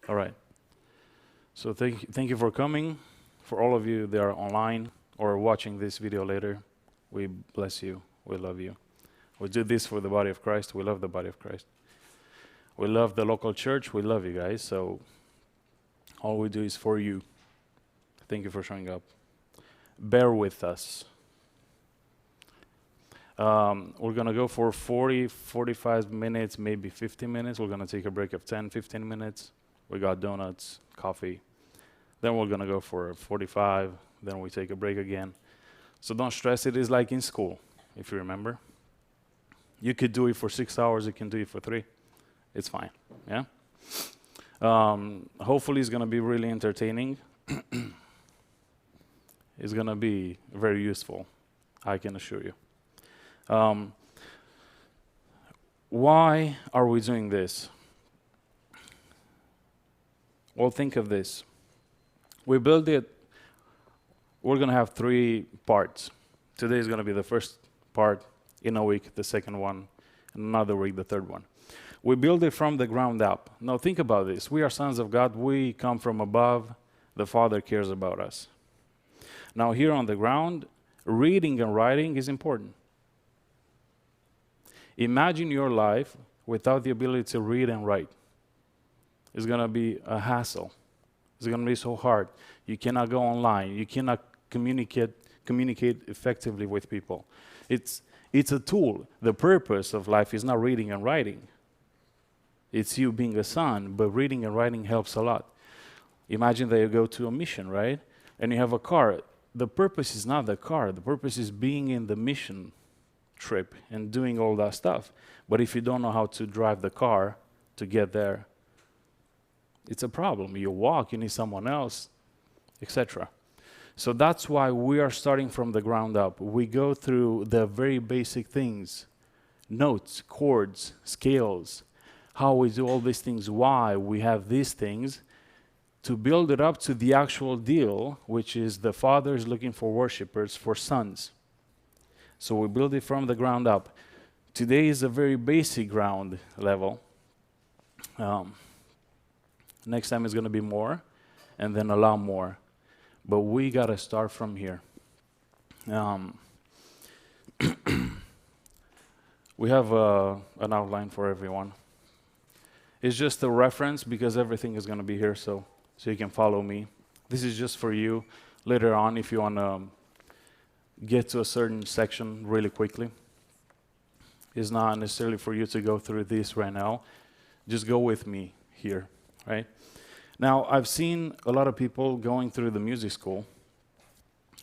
All right. So thank you for coming. For all of you that are online or watching this video later, we bless you. We love you. We do this for the body of Christ. We love the body of Christ. We love the local church. We love you guys. So all we do is for you. Thank you for showing up. Bear with us. We're going to go for 40, 45 minutes, maybe 50 minutes. We're going to take a break of 10, 15 minutes. We got donuts, coffee. Then we're going to go for 45. Then we take a break again. So don't stress. It is like in school, if you remember. You could do it for 6 hours. You can do it for 3. It's fine. Yeah? Hopefully it's going to be really entertaining. It's going to be very useful, I can assure you. Why are we doing this? Well, think of this. We build it, we're going to have 3 parts. Today is going to be the first part, in a week, the second one, and another week, the third one. We build it from the ground up. Now think about this. We are sons of God. We come from above. The Father cares about us. Now here on the ground, reading and writing is important. Imagine your life without the ability to read and write. It's going to be a hassle. It's going to be so hard. You cannot go online. You cannot communicate effectively with people. It's a tool. The purpose of life is not reading and writing. It's you being a son, but reading and writing helps a lot. Imagine that you go to a mission, right? And you have a car. The purpose is not the car. The purpose is being in the mission trip and doing all that stuff. But if you don't know how to drive the car to get there, it's a problem. You walk, you need someone else, etc. So that's why we are starting from the ground up. We go through the very basic things, notes, chords, scales, how we do all these things, why we have these things, to build it up to the actual deal, which is the Father is looking for worshipers, for sons. So we build it from the ground up. Today is a very basic ground level. Next time is going to be more, and then a lot more. But we got to start from here. We have an outline for everyone. It's just a reference because everything is going to be here, so you can follow me. This is just for you later on if you want to get to a certain section really quickly. It's not necessarily for you to go through this right now. Just go with me here, right? Now, I've seen a lot of people going through the music school,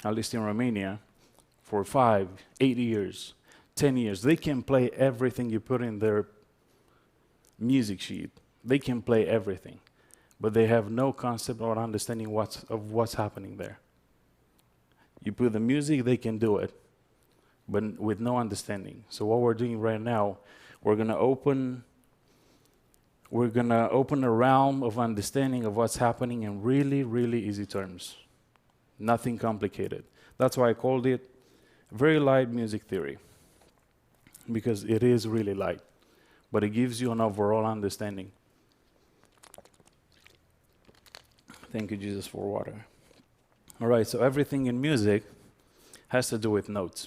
at least in Romania, for 5, 8 years, 10 years. They can play everything you put in their music sheet. They can play everything, but they have no concept or understanding of what's happening there. You put the music, they can do it, but with no understanding. So what we're doing right now, we're going to open a realm of understanding of what's happening in really, really easy terms. Nothing complicated. That's why I called it very light music theory, because it is really light, but it gives you an overall understanding. Thank you, Jesus, for water. All right, so everything in music has to do with notes.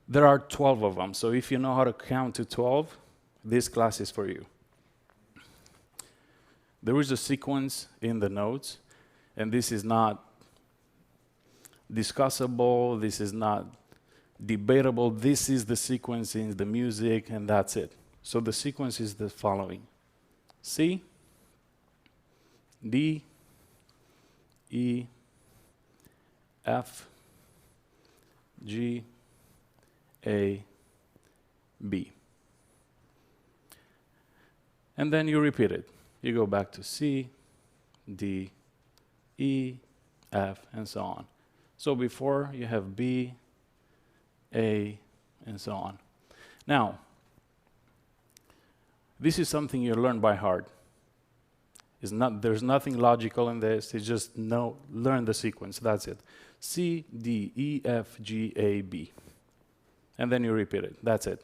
There are 12 of them, so if you know how to count to 12, this class is for you. There is a sequence in the notes, and this is not discussable, this is not debatable, this is the sequence in the music, and that's it. So the sequence is the following: C, D, E, F, G, A, B. And then you repeat it. You go back to C, D, E, F, and so on. So before you have B, A, and so on. Now, this is something you learn by heart. There's nothing logical in this. It's just learn the sequence. That's it. C, D, E, F, G, A, B. And then you repeat it. That's it.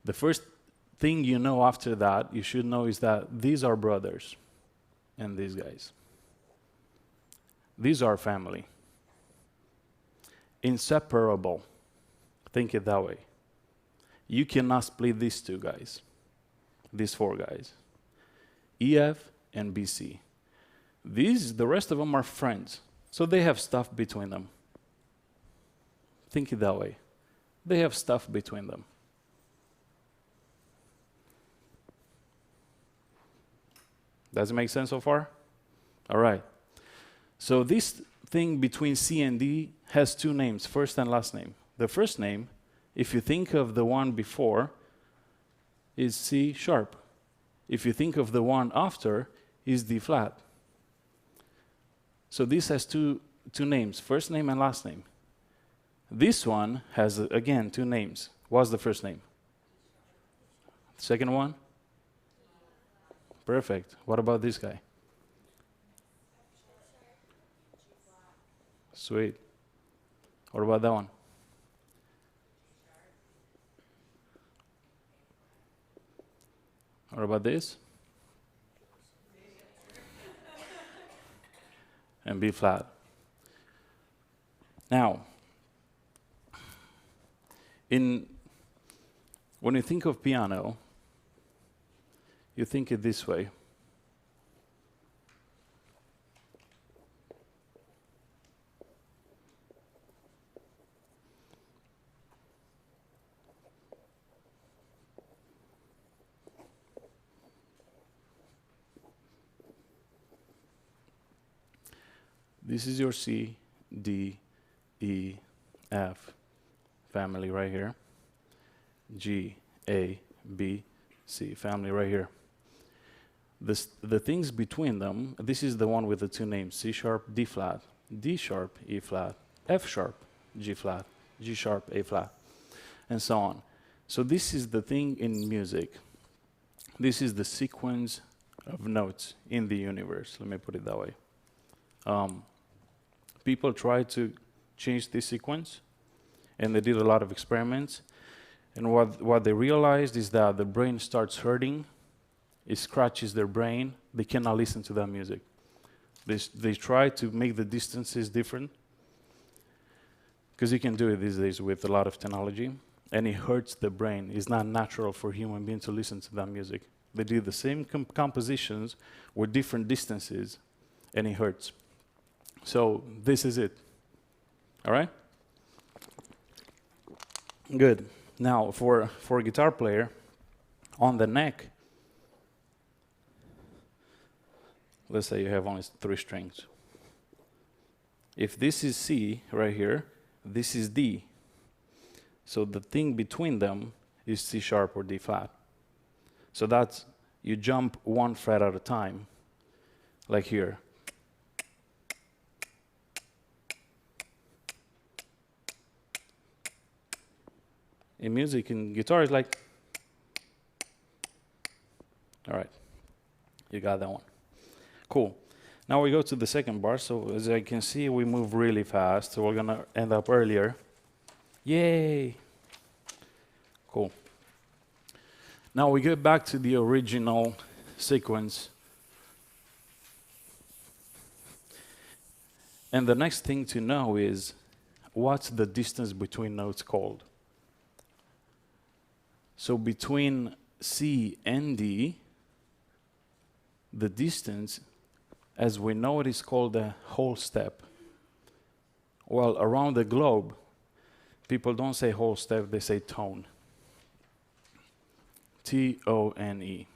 The first thing you know after that, you should know, is that these are brothers and these guys. These are family. Inseparable. Think it that way. You cannot split these two guys, these four guys. EF and BC. The rest of them are friends. So they have stuff between them. Think it that way. They have stuff between them. Does it make sense so far? All right. So this thing between C and D has two names, first and last name. The first name, if you think of the one before, is C sharp. If you think of the one after, is D flat. So this has two names, first name and last name. This one has, again, two names. What's the first name? Second one? Perfect. What about this guy? Sweet. What about that one? What about this? And B flat. Now, when you think of piano, you think it this way. This is your C, D, E, F family right here. G, A, B, C family right here. The things between them, this is the one with the two names, C sharp, D flat, D sharp, E flat, F sharp, G flat, G sharp, A flat, and so on. So this is the thing in music. This is the sequence of notes in the universe. Let me put it that way. People tried to change this sequence, and they did a lot of experiments. And what they realized is that the brain starts hurting. It scratches their brain. They cannot listen to that music. They try to make the distances different, because you can do it these days with a lot of technology, and it hurts the brain. It's not natural for human beings to listen to that music. They did the same compositions with different distances, and it hurts. So this is it. All right? Good. Now, for a guitar player, on the neck, let's say you have only 3 strings. If this is C right here, this is D. So the thing between them is C sharp or D flat. So that's, you jump 1 fret at a time, like here. In music, in guitar, it's like, all right, you got that one. Cool. Now we go to the second bar. So as I can see, we move really fast. So we're gonna end up earlier. Yay! Cool. Now we get back to the original sequence. And the next thing to know is, what's the distance between notes called? So between C and D, the distance, as we know it, is called a whole step. Well, around the globe, people don't say whole step, they say tone. T-O-N-E.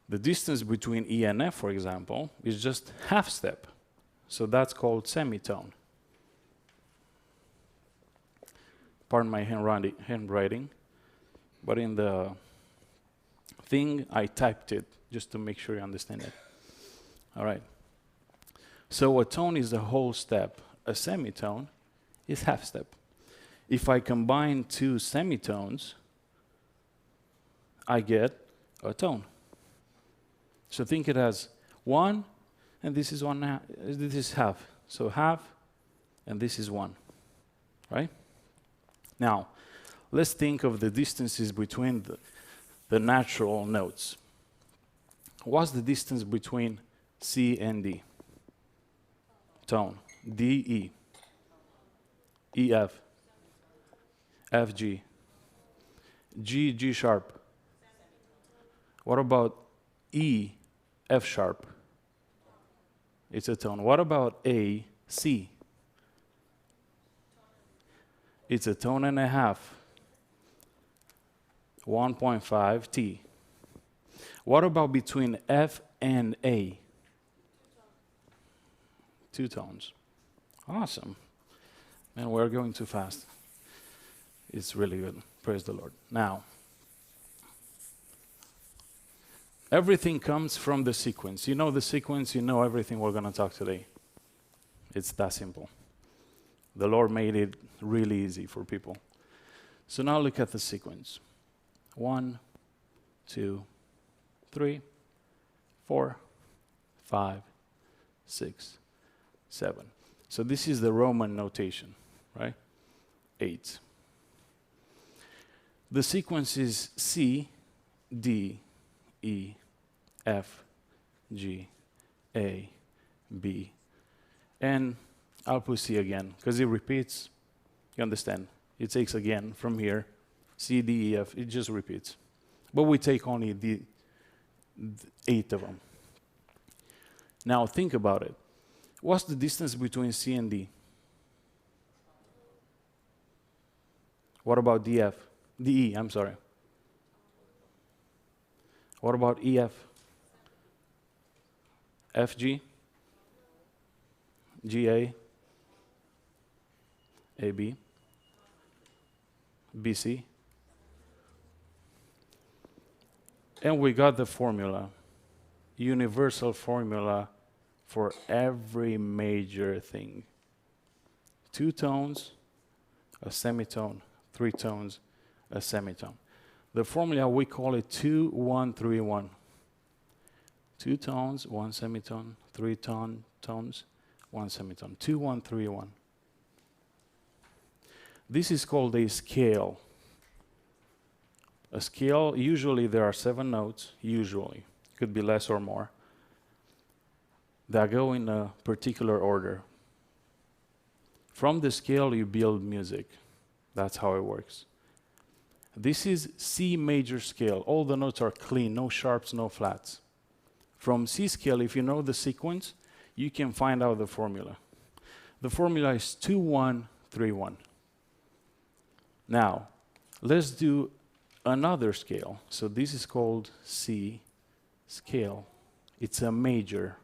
The distance between E and F, for example, is just half step. So that's called semitone. Pardon my handwriting. But in the thing, I typed it just to make sure you understand it. All right. So a tone is a whole step. A semitone is half step. If I combine 2 semitones, I get a tone. So think it as 1, and this is 1. This is half. So half, and this is 1. Right? Now, let's think of the distances between the natural notes. What's the distance between C and D? Tone. D, E. E, F. F, G. G, G sharp. What about E, F sharp? It's a tone. What about A, C? It's a tone and a half. 1.5 T. What about between F and A? 2 tones. Awesome. Man, we're going too fast. It's really good. Praise the Lord. Now, everything comes from the sequence. You know the sequence, you know everything we're going to talk today. It's that simple. The Lord made it really easy for people. So now look at the sequence. 1, 2, 3, 4, 5, 6, 7. So this is the Roman notation, right? 8. The sequence is C, D, E, F, G, A, B, and I'll put C again, because it repeats. You understand? It takes again from here, C, D, E, F, it just repeats. But we take only the 8 of them. Now think about it. What's the distance between C and D? What about DF? DE, I'm sorry. What about EF? FG? GA? AB? BC? And we got the formula, universal formula for every major thing. 2 tones, a semitone, 3 tones, a semitone. The formula, we call it 2-1-3-1. 2 tones, 1 semitone, 3 tones, 1 semitone. 2-1-3-1. This is called a scale. A scale, usually there are 7 notes, usually. Could be less or more, that go in a particular order. From the scale, you build music. That's how it works. This is C major scale. All the notes are clean, no sharps, no flats. From C scale, if you know the sequence, you can find out the formula. The formula is 2-1-3-1. Now, let's do another scale. So this is called C scale. It's a major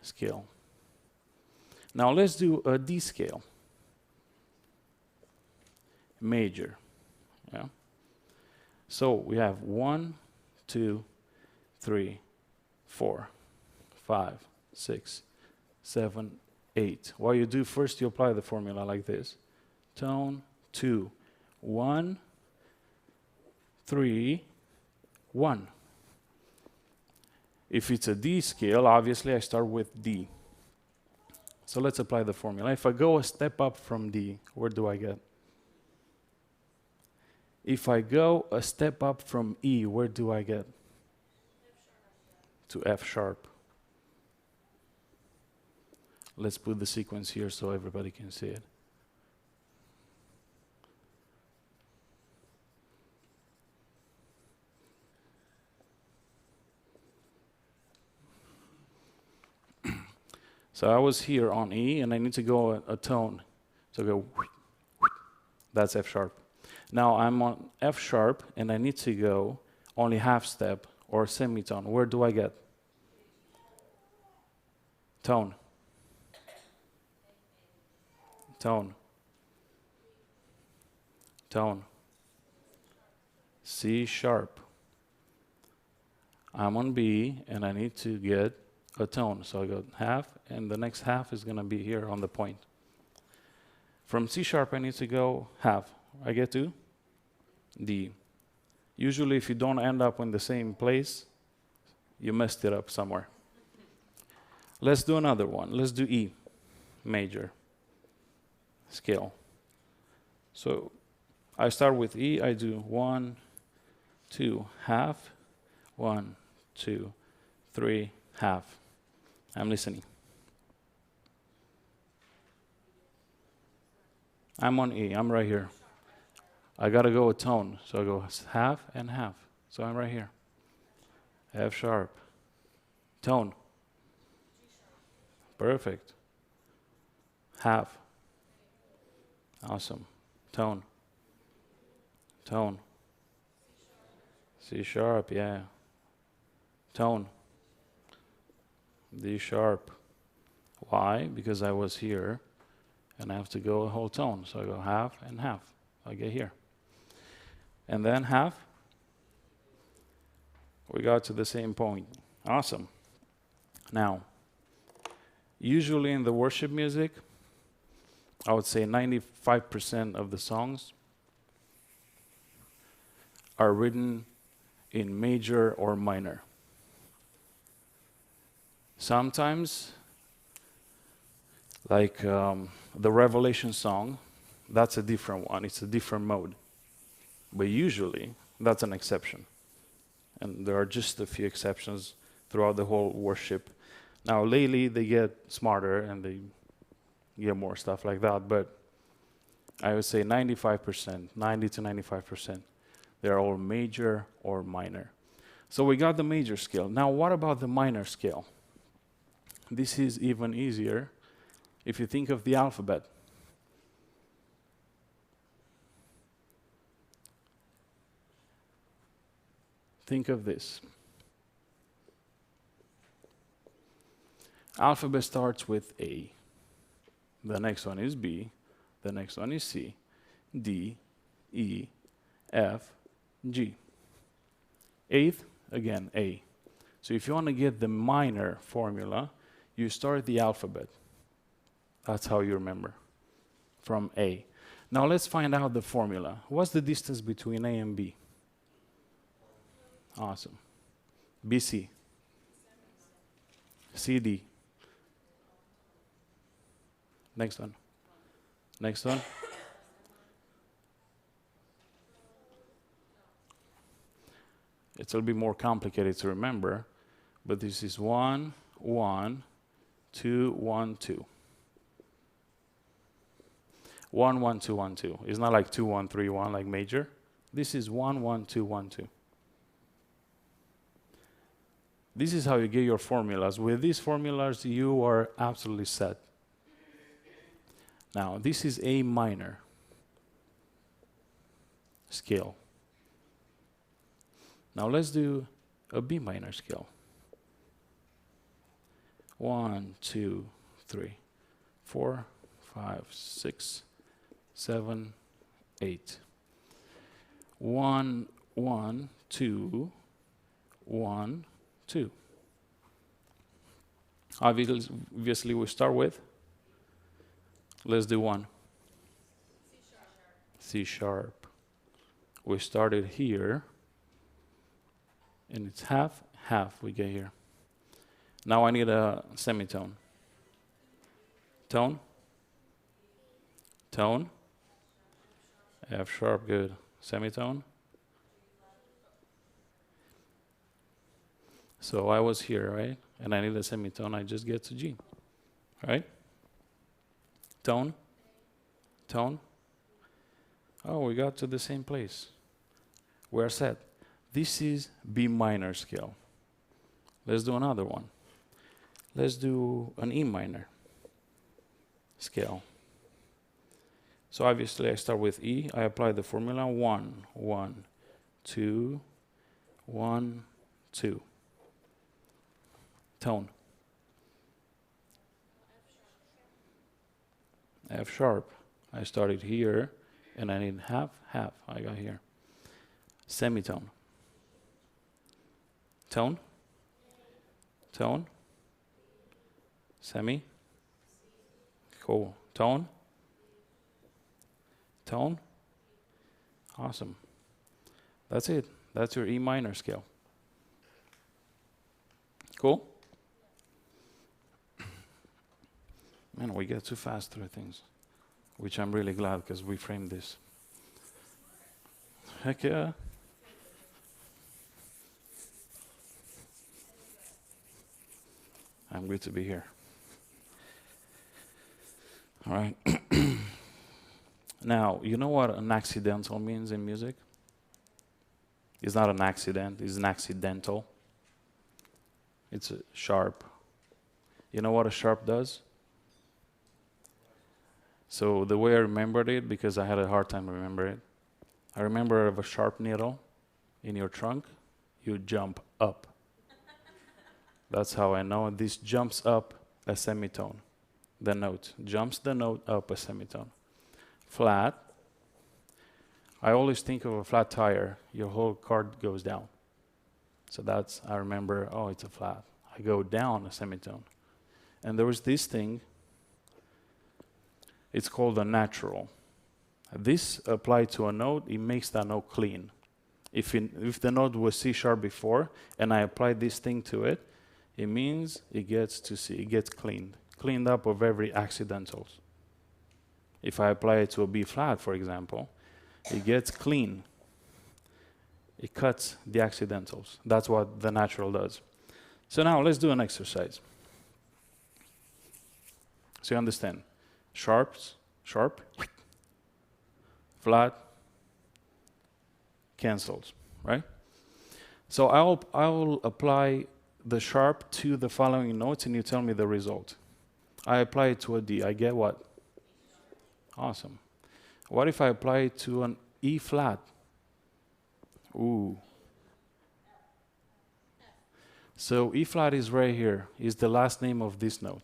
scale. Now let's do a D scale. Major. Yeah. So we have 1, 2, 3, 4, 5, 6, 7, 8. What you do first, you apply the formula like this. Tone 2, 1, 3, 1. If it's a D scale, obviously I start with D. So let's apply the formula. If I go a step up from D, where do I get? If I go a step up from E, where do I get? To F sharp. Let's put the sequence here so everybody can see it. So I was here on E, and I need to go a tone. So I go, that's F sharp. Now I'm on F sharp, and I need to go only half step or semitone. Where do I get? Tone. Tone. Tone. C sharp. I'm on B, and I need to get a tone. So I go half, and the next half is going to be here on the point. From C sharp, I need to go half. I get to D. Usually, if you don't end up in the same place, you messed it up somewhere. Let's do another one. Let's do E, major scale. So I start with E, I do 1, 2, half, 1, 2, 3, half. I'm listening. I'm on E, I'm right here. I gotta go with tone, so I go half and half. So I'm right here. F sharp. Tone. Perfect. Half. Awesome. Tone. Tone. C sharp, yeah. Tone. D sharp. Why? Because I was here and I have to go a whole tone. So I go half and half. I get here. And then half. We got to the same point. Awesome. Now, usually in the worship music, I would say 95% of the songs are written in major or minor. Sometimes, like the Revelation song, that's a different one. It's a different mode. But usually, that's an exception. And there are just a few exceptions throughout the whole worship. Now, lately, they get smarter and they get more stuff like that. But I would say 95%, 90 to 95%, they're all major or minor. So we got the major scale. Now, what about the minor scale? This is even easier if you think of the alphabet. Think of this. Alphabet starts with A. The next one is B. The next one is C. D, E, F, G. Eighth, again, A. So if you want to get the minor formula, you start the alphabet. That's how you remember, from A. Now let's find out the formula. What's the distance between A and B? Awesome. BC. CD. Next one. Next one. It's a little bit more complicated to remember, but this is 1, 1, 2, 1, 2. 1, 1, 2, 1, 2. It's not like 2, 1, 3, 1 like major. This is 1, 1, 2, 1, 2. This is how you get your formulas. With these formulas, you are absolutely set. Now, this is A minor scale. Now, let's do a B minor scale. 1, 2, 3, 4, 5, 6, 7, 8. 1, 1, 2, 1, 2. Obviously, we start with, let's do 1. C sharp. We started here, and it's half, half we get here. Now I need a semitone. Tone. Tone. F sharp, good. Semitone. So I was here, right? And I need a semitone, I just get to G, right? Tone. Tone. Oh, we got to the same place. We're set. This is B minor scale. Let's do another one. Let's do an E minor scale. So obviously I start with E. I apply the formula 1, 1, 2, 1, 2. Tone. F sharp. I started here and I need half, half. I got here. Semitone. Tone. Tone. Semi. Cool. Tone. Tone. Awesome. That's it. That's your E minor scale. Cool? Man, we get too fast through things, which I'm really glad because we framed this. Heck yeah. I'm good to be here. All right. Now, you know what an accidental means in music? It's not an accident, it's an accidental. It's a sharp. You know what a sharp does? So the way I remembered it, because I had a hard time remembering it, I remember of a sharp needle in your trunk, you jump up. That's how I know this jumps up a semitone. The note jumps the note up a semitone. Flat, I always think of a flat tire. Your whole car goes down. So that's, I remember, oh, it's a flat. I go down a semitone. And there was this thing, it's called a natural. This applied to a note, it makes that note clean. If the note was C sharp before, and I applied this thing to it, it means it gets to C, it gets cleaned up of every accidentals. If I apply it to a B flat, for example, it gets clean. It cuts the accidentals. That's what the natural does. So now let's do an exercise. So you understand, sharp, flat, cancels, right? So I'll apply the sharp to the following notes and you tell me the result. I apply it to a D, I get what? Awesome. What if I apply it to an E flat? Ooh. So E flat is right here, is the last name of this note.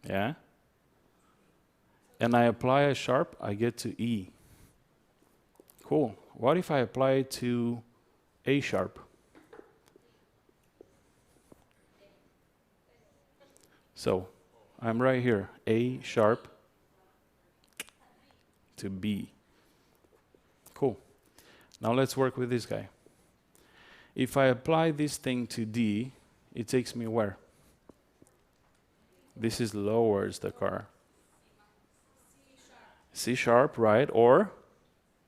Yeah? And I apply a sharp, I get to E. Cool. What if I apply it to A sharp? So I'm right here, A sharp to B. Cool. Now let's work with this guy. If I apply this thing to D, it takes me where? This is lowers the car. C sharp, right? Or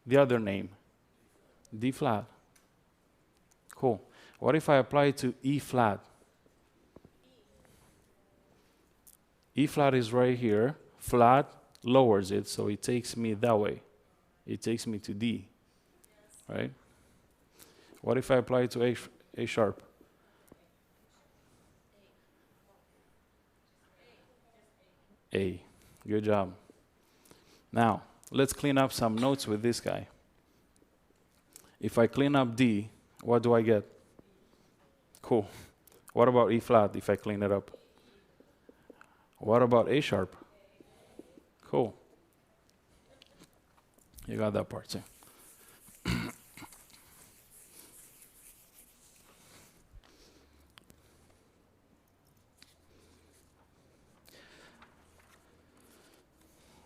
the other name, D flat. Cool. What if I apply it to E flat? E flat is right here. Flat lowers it, so it takes me that way. It takes me to D, right? What if I apply it to A sharp? A. Good job. Now, let's clean up some notes with this guy. If I clean up D, what do I get? Cool. What about E flat if I clean it up? What about A sharp? Cool. You got that part too.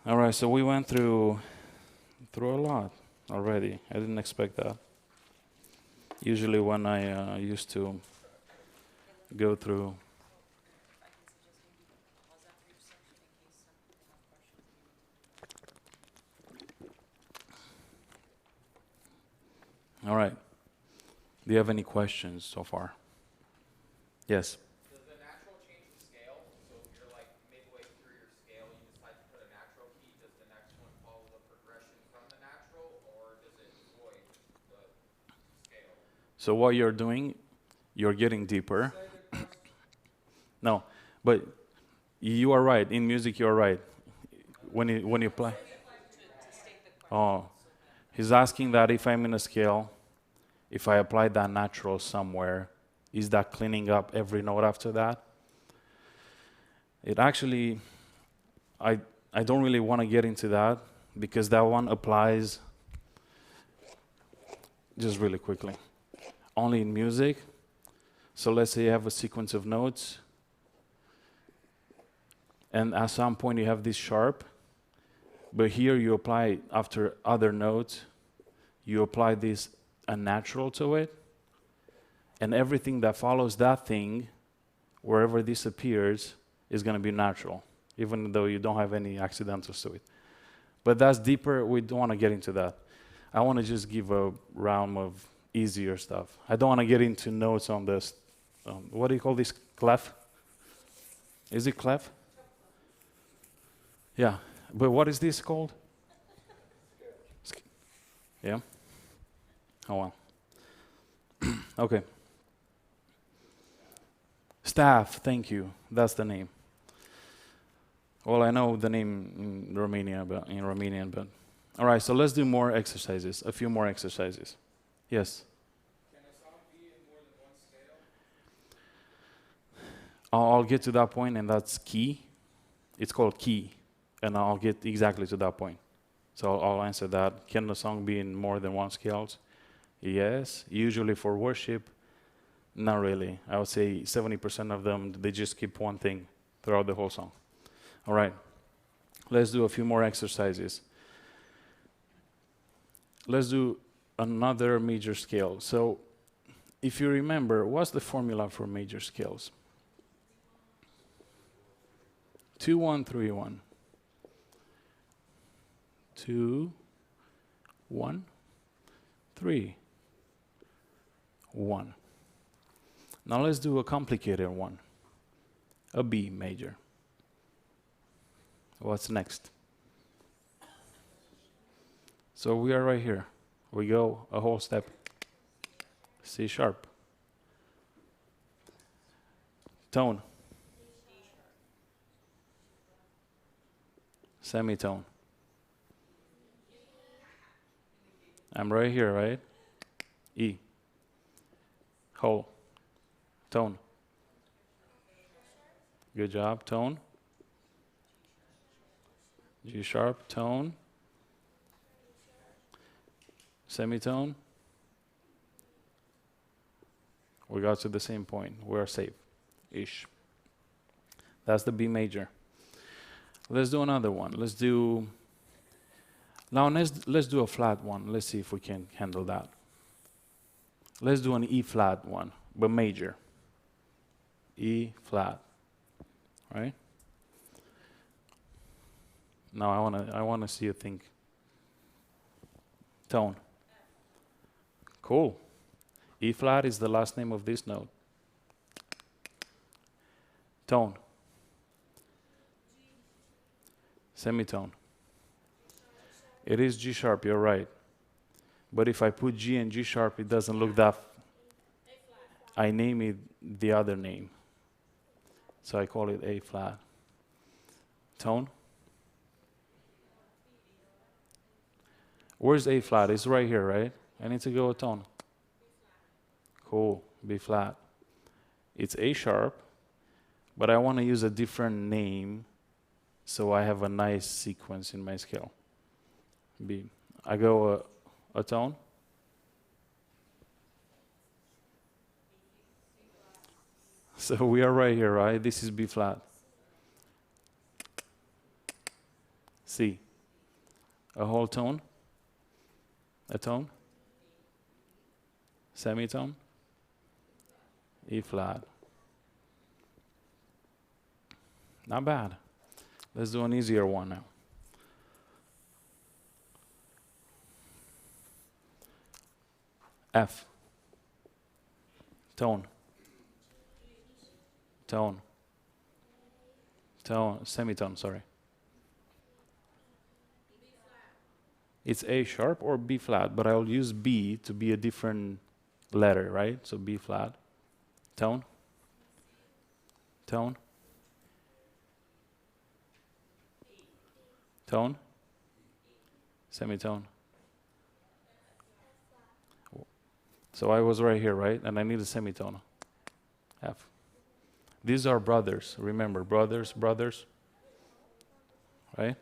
All right, so we went through a lot already. I didn't expect that. Usually when I used to go through. All right. Do you have any questions so far? Yes. Does the natural change the scale? So if you're like midway through your scale, you decide to put a natural key, does the next one follow the progression from the natural, or does it void the scale? So what you're doing, you're getting deeper. No, but you are right. In music, you are right. When you play. Oh, he's asking that if I'm in a scale, if I apply that natural somewhere, is that cleaning up every note after that? It actually, I don't really want to get into that because that one applies, just really quickly, only in music. So let's say you have a sequence of notes, and at some point you have this sharp, but here you apply after other notes, you apply this unnatural to it, and everything that follows that thing, wherever this appears, is going to be natural, even though you don't have any accidentals to it. But that's deeper, we don't want to get into that. I want to just give a realm of easier stuff. I don't want to get into notes on this. What do you call this? Clef? Is it clef? Yeah. But what is this called? Yeah. Oh well. Okay. Staff, thank you. That's the name. Well, I know the name in Romanian, but all right. So let's do more exercises. A few more exercises. Yes. Can a song be in more than one scale? I'll get to that point, and that's key. It's called key, and I'll get exactly to that point. So I'll answer that. Can the song be in more than one scales? Yes. Usually for worship, not really. I would say 70% of them, they just keep one thing throughout the whole song. All right. Let's do a few more exercises. Let's do another major scale. So if you remember, what's the formula for major scales? 2-1-3-1. 2, 1, 3, 1. Now let's do a complicated one. A B major. What's next? So we are right here. We go a whole step. C sharp. Tone. Semitone. I'm right here, right? E. Whole. Tone. Good job. Tone. G sharp. Tone. Semitone. We got to the same point. We're safe-ish. That's the B major. Let's do another one. Let's do a flat one. Let's see if we can handle that. Let's do an E flat one, but major. E flat. Right? Now I wanna see you think. Tone. Cool. E flat is the last name of this note. Tone. Semitone. It is G sharp, you're right. But if I put G and G sharp, it doesn't look that. I name it the other name. So I call it A flat. Tone. Where's A flat? It's right here, right? I need to go a tone. Cool. B flat. It's A sharp, but I want to use a different name so I have a nice sequence in my scale. B. I go a tone. So we are right here, right? This is B flat. C. A whole tone. A tone. Semitone. E flat. Not bad. Let's do an easier one now. F. Tone. Tone. Tone. Semitone, sorry. It's A sharp or B flat, but I'll use B to be a different letter, right? So B flat. Tone. Tone. Tone. Semitone. So I was right here, right? And I need a semitone. F. These are brothers. Remember, brothers. Right?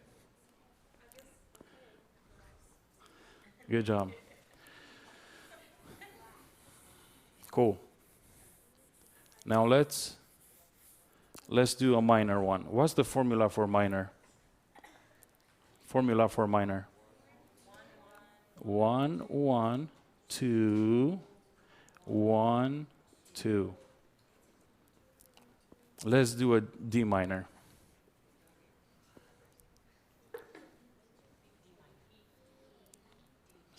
Good job. Cool. Now let's do a minor one. What's the formula for minor? Formula for minor. 1, 1, 2, 1, 2. Let's do a D minor.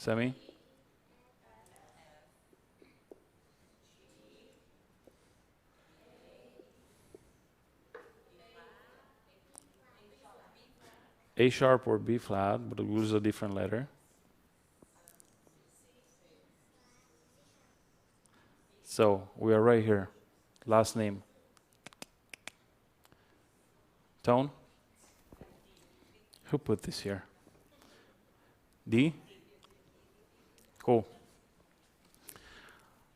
Semi? A sharp or B flat, but we'll use a different letter. So we are right here. Last name. Tone? Who put this here? D? Cool.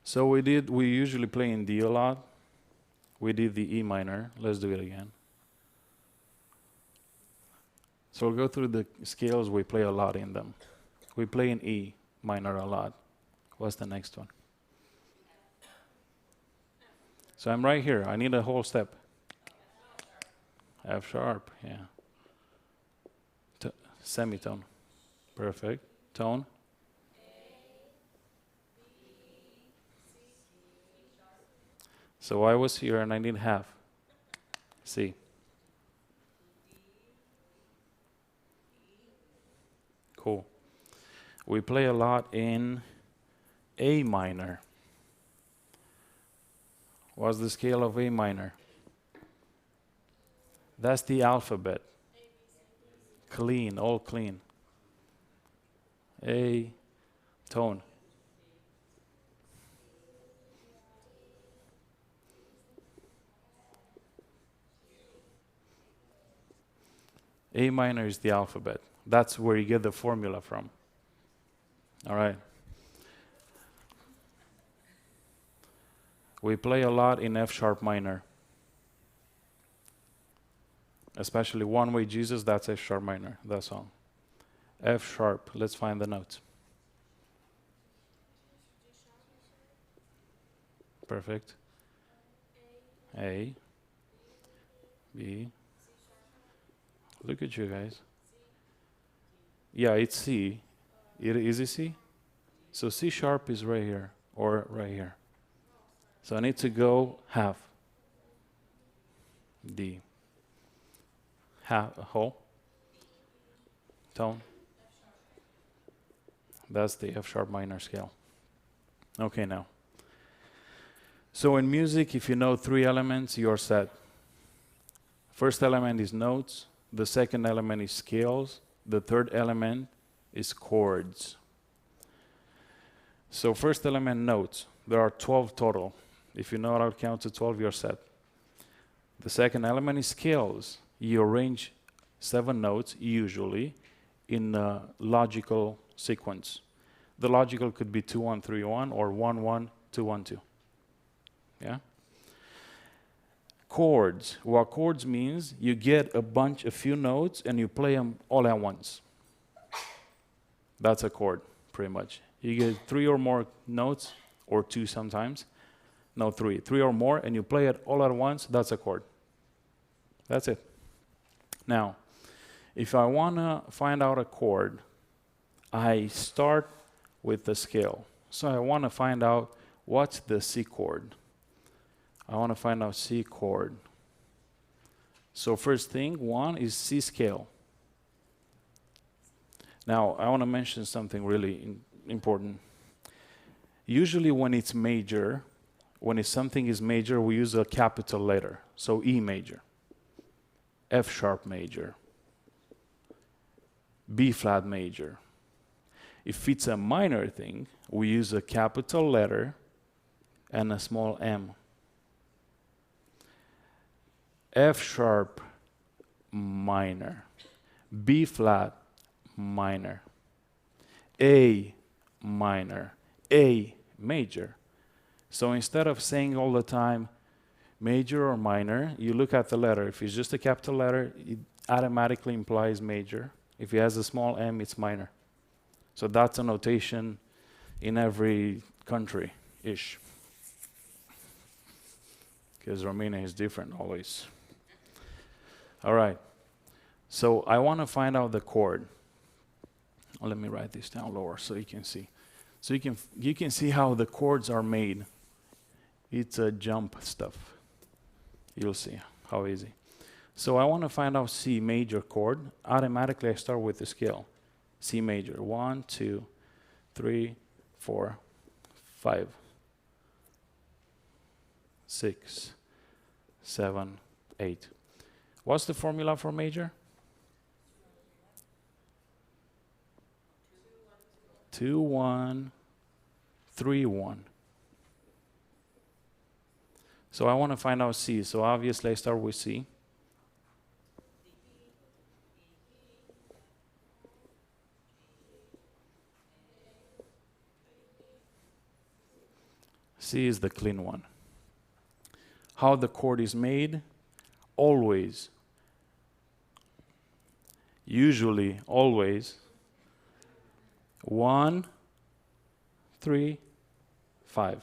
So we usually play in D a lot. We did the E minor. Let's do it again. So we'll go through the scales. We play a lot in them. We play in E minor a lot. What's the next one? So I'm right here. I need a whole step. F sharp, yeah. Semitone. Perfect. Tone. So I was here and I need half. C. Cool. We play a lot in A minor. What's the scale of A minor? That's the alphabet. Clean, all clean. A, tone. A minor is the alphabet. That's where you get the formula from. All right. We play a lot in F sharp minor. Especially One Way Jesus, that's F sharp minor, that song. F sharp, let's find the notes. Perfect. A, B. Look at you guys. Yeah, it's C. Is it C? So C sharp is right here, or right here. So I need to go half. D. Half, whole. Tone. That's the F sharp minor scale. Okay, now. So in music, if you know 3 elements, you're set. First element is notes. The second element is scales. The third element is chords. So first element, notes. There are 12 total. If you know how to count to 12, you're set. The second element is scales. You arrange 7 notes, usually, in a logical sequence. The logical could be 2-1-3-1 or 1-1, 2-1-2. Yeah? Chords. What chords means, you get a few notes and you play them all at once. That's a chord, pretty much. You get 3 or more notes, or 2 sometimes. No, 3. 3 or more, and you play it all at once, that's a chord. That's it. Now, if I want to find out a chord, I start with the scale. So I want to find out what's the C chord. I want to find out C chord. So first thing, 1 is C scale. Now, I want to mention something really important. Usually when it's major, something is major, we use a capital letter. So E major, F sharp major, B flat major. If it's a minor thing, we use a capital letter and a small m. F sharp minor, B flat minor, A minor, A major. So instead of saying all the time major or minor, you look at the letter. If it's just a capital letter, it automatically implies major. If it has a small m, it's minor. So that's a notation in every country-ish. Because Romania is different always. All right. So I want to find out the chord. Let me write this down lower so you can see. So you can see how the chords are made. It's a jump stuff. You'll see how easy. So I want to find out C major chord. Automatically I start with the scale. C major, 1, 2, 3, 4, 5, 6, 7, 8. What's the formula for major? 2, 1, 3, 1. So I want to find out C. So obviously I start with C. C is the clean one. How the chord is made? Always, usually, always, 1, 3, 5.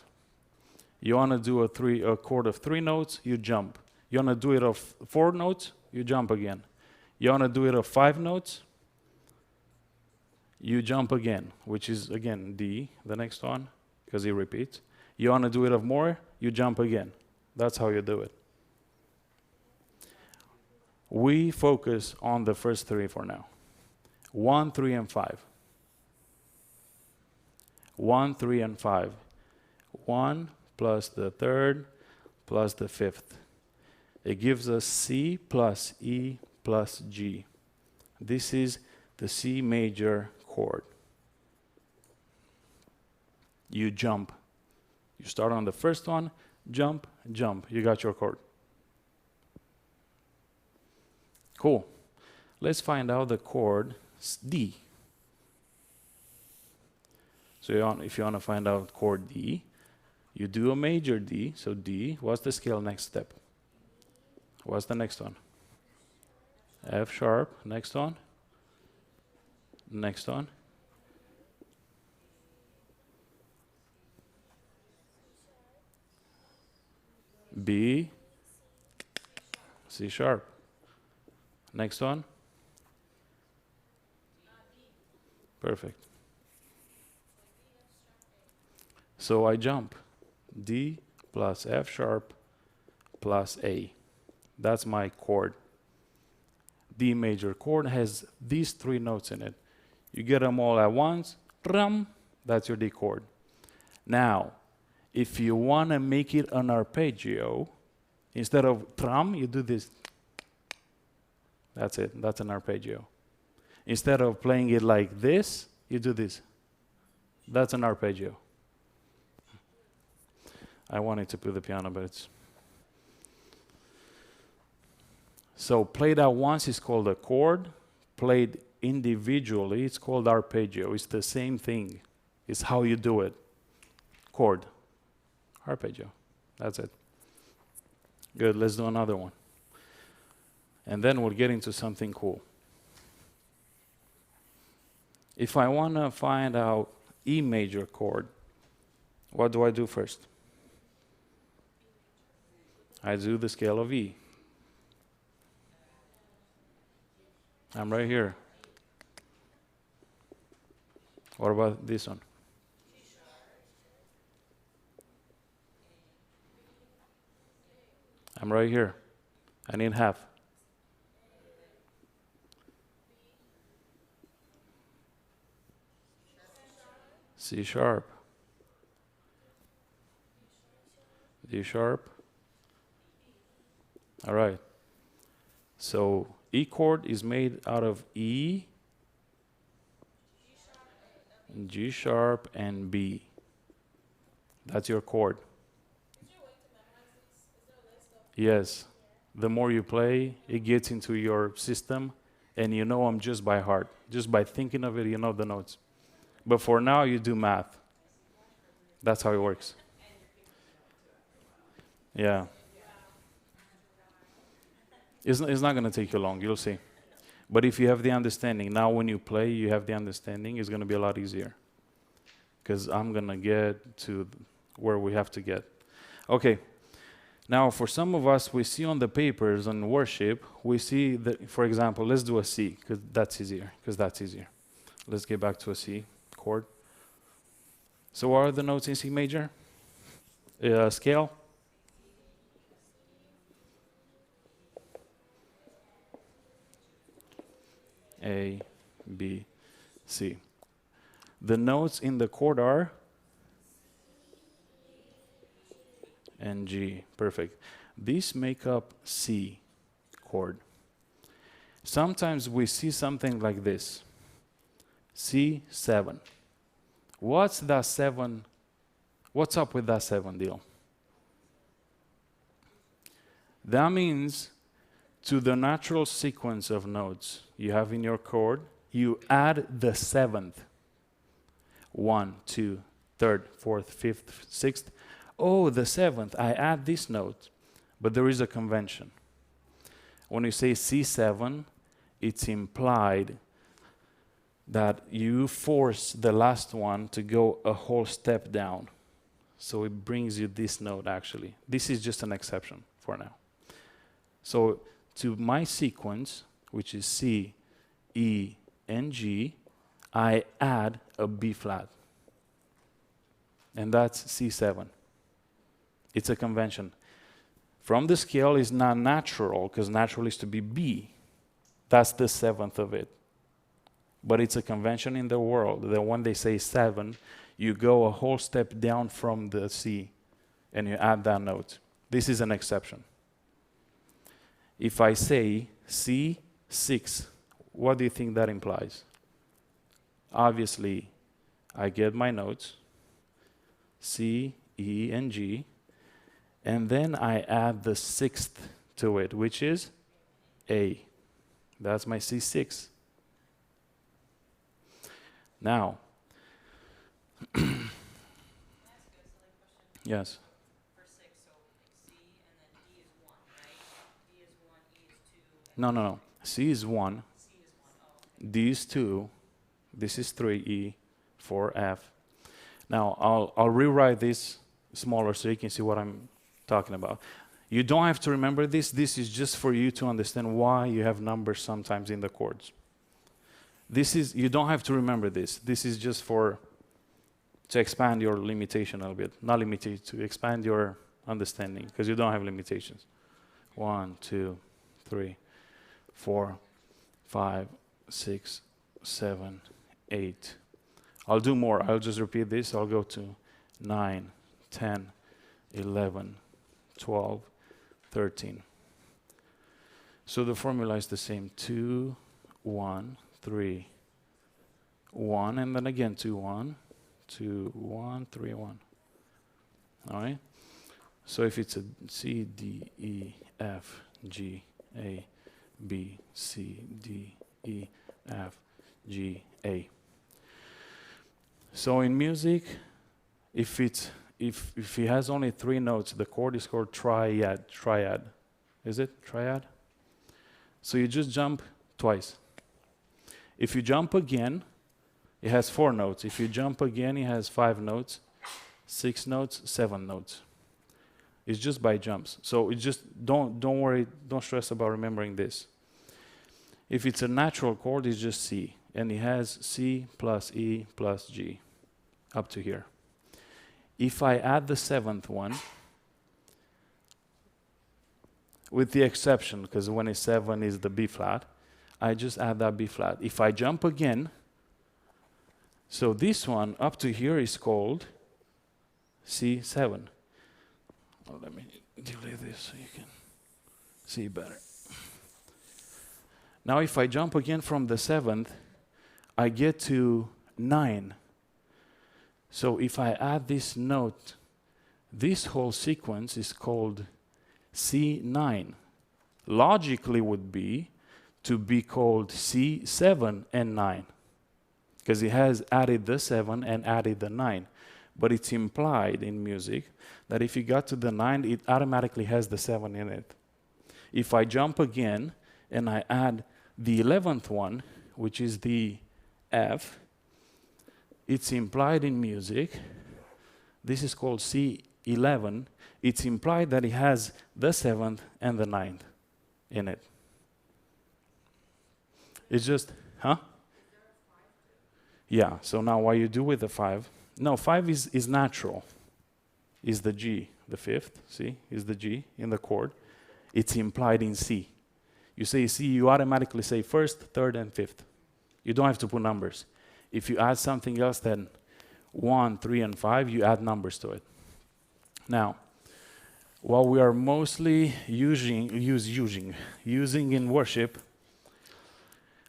You want to do a chord of 3 notes, you jump. You want to do it of 4 notes, you jump again. You want to do it of 5 notes, you jump again, which is again D, the next one, because it repeats. You want to do it of more, you jump again. That's how you do it. We focus on the first 3 for now. 1, 3, and 5. 1, 3, and 5. 1 plus the 3rd plus the 5th. It gives us C plus E plus G. This is the C major chord. You jump. You start on the first one, jump, jump. You got your chord. Cool. Let's find out the chord D. So if you want to find out chord D, you do a major D. So D, what's the scale next step? What's the next one? F sharp. Next one? Next one? B, C sharp. Next one? Perfect. So I jump. D plus F sharp plus A. That's my chord. D major chord has these 3 notes in it. You get them all at once, that's your D chord. Now, if you want to make it an arpeggio, instead of tram, you do this. That's it. That's an arpeggio. Instead of playing it like this, you do this. That's an arpeggio. I wanted to play the piano, but it's... So played at once is called a chord. Played individually, it's called arpeggio. It's the same thing. It's how you do it. Chord. Arpeggio. That's it. Good, let's do another one. And then we'll get into something cool. If I want to find out E major chord, what do I do first? I do the scale of E. I'm right here. What about this one? I'm right here. I need half. C sharp. D sharp. All right. So E chord is made out of E, G sharp, and B. That's your chord. Yes. The more you play, it gets into your system, and you know them just by heart. Just by thinking of it, you know the notes. But for now, you do math. That's how it works. Yeah. It's not going to take you long, you'll see. But if you have the understanding, now when you play, you have the understanding, it's going to be a lot easier. Because I'm going to get to where we have to get. Okay. Now, for some of us, we see on the papers on worship, we see that, for example, let's do a C, because that's easier. Let's get back to a C chord. So what are the notes in C major? Scale? A, B, C. The notes in the chord are and G. Perfect. These make up C chord. Sometimes we see something like this. C7. What's that 7? What's up with that 7 deal? That means to the natural sequence of notes you have in your chord, you add the 7th. 1, 2, 3rd, 4th, 5th, 6th. Oh, the 7th, I add this note. But there is a convention. When you say C7, it's implied that you force the last one to go a whole step down. So it brings you this note, actually. This is just an exception for now. So to my sequence, which is C, E, and G, I add a B flat. And that's C7. It's a convention. From the scale is not natural, because natural is to be B. That's the 7th of it. But it's a convention in the world that when they say 7, you go a whole step down from the C and you add that note. This is an exception. If I say C6, what do you think that implies? Obviously, I get my notes, C, E, and G, and then I add the 6th to it, which is A. That's my C6. Now, yes. For 6, so C and then D is 1, right? D is 1, E is 2. No. C is 1, C is 1. Oh. D is 2, this is 3, E, 4, F. Now, I'll rewrite this smaller so you can see what I'm talking about. You don't have to remember this. This is just for you to understand why you have numbers sometimes in the chords. You don't have to remember this. This is just to expand your limitation a little bit. Not limitation, to expand your understanding, because you don't have limitations. 1, 2, 3, 4, 5, 6, 7, 8. I'll do more. I'll just repeat this. I'll go to 9, 10, 11, 12, 13. So the formula is the same. 2, 1, 3, 1, and then again 2, 1, 2, 1, 3, 1. All right? So if it's a C, D, E, F, G, A, B, C, D, E, F, G, A. So in music, if he has only 3 notes, the chord is called triad. Triad. Is it triad? So you just jump twice. If you jump again, it has 4 notes. If you jump again, it has 5 notes, 6 notes, 7 notes. It's just by jumps. So it just don't worry, don't stress about remembering this. If it's a natural chord, it's just C, and it has C plus E plus G up to here. If I add the 7th one, with the exception, because when it's 7 is the B flat, I just add that B flat. If I jump again, so this one up to here is called C7. Well, let me delete this so you can see better. Now if I jump again from the 7th, I get to 9. So if I add this note, this whole sequence is called C9. Logically would be to be called C7 and 9, because it has added the 7 and added the 9. But it's implied in music that if you got to the 9, it automatically has the 7 in it. If I jump again and I add the 11th one, which is the F, it's implied in music. This is called C11. It's implied that it has the 7th and the 9th in it. It's just, huh? Yeah, so now what you do with the 5? No, 5 is natural. Is the G, the 5th, see? Is the G in the chord. It's implied in C. You say C, you automatically say 1st, 3rd, and 5th. You don't have to put numbers. If you add something else than 1, 3, and 5, you add numbers to it. Now, what we are mostly using in worship,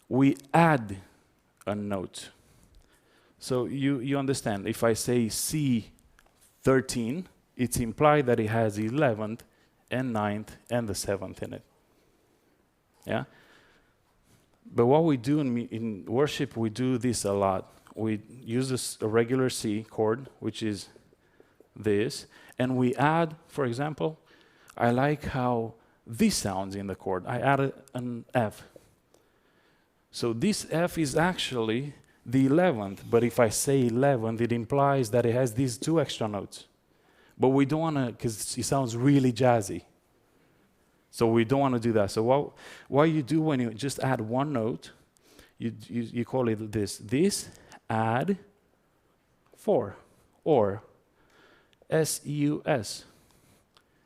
we add a note. So you understand, if I say C13, it's implied that it has 11th and 9th and the 7th in it. Yeah? But what we do in worship, we do this a lot. We use a regular C chord, which is this, and we add, for example, I like how this sounds in the chord. I added an F. So this F is actually the 11th, but if I say 11th, it implies that it has these 2 extra notes. But we don't want to, because it sounds really jazzy. So we don't want to do that. So what you do when you just add one note, you call it this add 4, or S-E-U-S.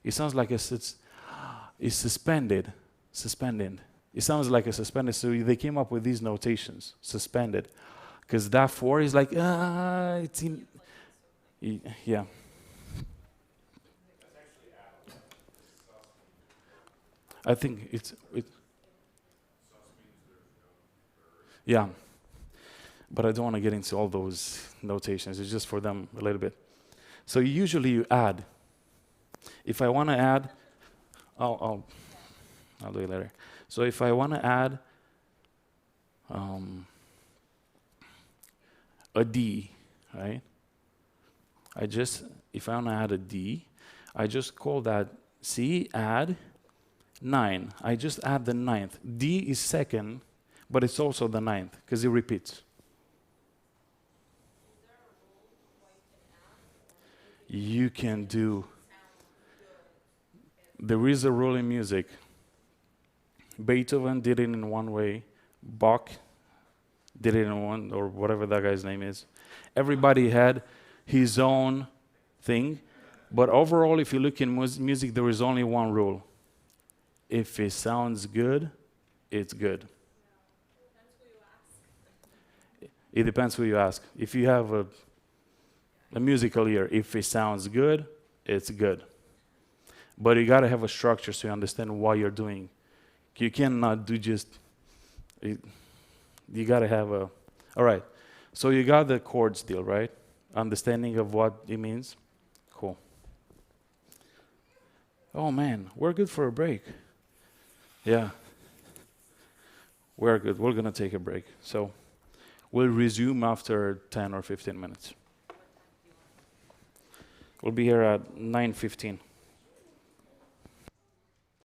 It sounds like it's suspended. It sounds like a suspended, so they came up with these notations, suspended. Because that 4 is like, it's in, yeah. I think it. Yeah. But I don't want to get into all those notations. It's just for them a little bit. So usually you add. If I want to add, I'll do it later. So if I want to add a D, right? If I want to add a D, I just call that C add 9. I just add the 9th. D is second, but it's also the 9th because it repeats. You can do. There is a rule in music. Beethoven did it in one way. Bach did it in one, or whatever that guy's name is. Everybody had his own thing. But overall, if you look in music, there is only one rule. If it sounds good, it's good. It depends who you ask. If you have a musical ear, if it sounds good, it's good. But you got to have a structure so you understand what you're doing. You cannot do just, you got to have a, all right. So you got the chords deal, right? Understanding of what it means. Cool. Oh man, we're good for a break. Yeah. We're good. We're going to take a break. So we'll resume after 10 or 15 minutes. We'll be here at 9:15.